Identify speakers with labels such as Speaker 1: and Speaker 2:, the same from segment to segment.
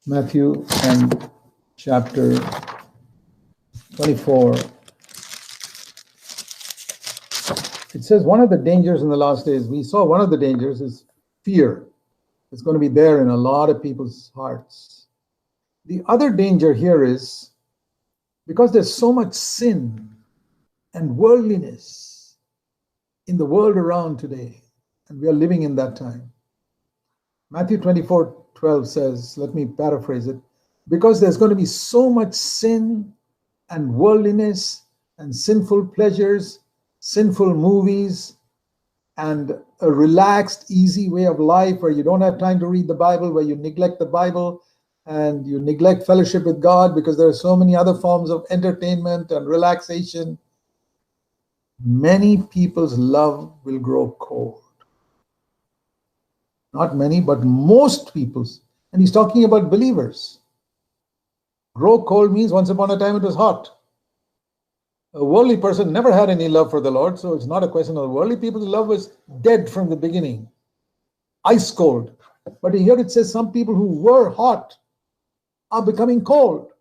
Speaker 1: Mathew and chapter 24. It says one of the dangers in the last days, we saw one of the dangers is fear. It's going to be there in a lot of people's hearts. The other danger here is because there's so much sin and worldliness in the world around today, and we are living in that time. Mathew 24:12 says, let me paraphrase it, because there's going to be so much sin and worldliness and sinful pleasures, sinful movies, and a relaxed, easy way of life where you don't have time to read the Bible, where you neglect the Bible and you neglect fellowship with God because there are so many other forms of entertainment and relaxation. Many people's love will grow cold. Not many, but most people's. And he's talking about believers. Grow cold means once upon a time it was hot. A worldly person never had any love for the Lord, so it's not a question of worldly people's love was dead from the beginning, ice cold. But here it says some people who were hot are becoming cold.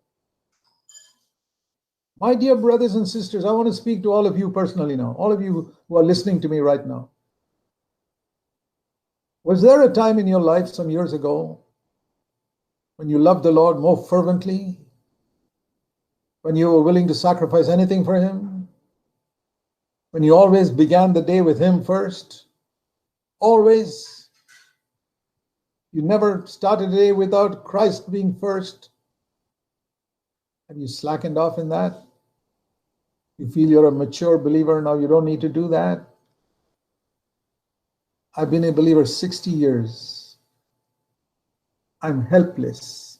Speaker 1: My dear brothers and sisters, I want to speak to all of you personally now, all of you who are listening to me right now. Was there a time in your life some years ago when you loved the Lord more fervently? When you were willing to sacrifice anything for Him? When you always began the day with Him first? Always? You never started a day without Christ being first? Have you slackened off in that? You feel you're a mature believer now, you don't need to do that? I've been a believer 60 years. I'm helpless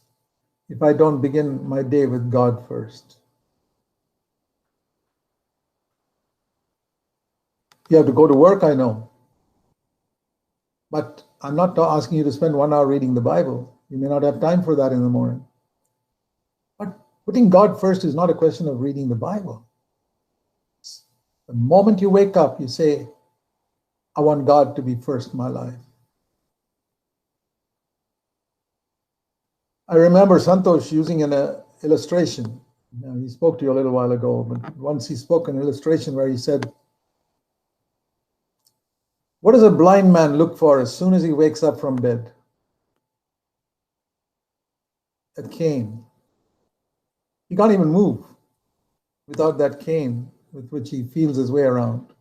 Speaker 1: if I don't begin my day with God first. You have to go to work, I know. But I'm not asking you to spend 1 hour reading the Bible. You may not have time for that in the morning. But putting God first is not a question of reading the Bible. The moment you wake up, you say, I want God to be first in my life. I remember Santosh using an illustration. Now, he spoke to you a little while ago, but once he spoke an illustration where he said, what does a blind man look for as soon as he wakes up from bed? A cane. He can't even move without that cane with which he feels his way around.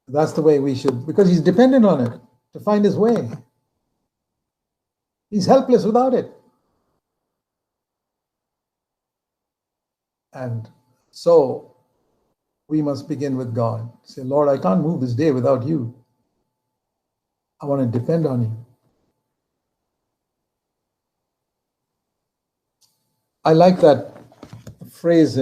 Speaker 1: That's the way we should, because he's dependent on it to find his way. He's helpless without it. And so we must begin with God. Say, Lord, I can't move this day without you. I want to depend on you. I like that phrase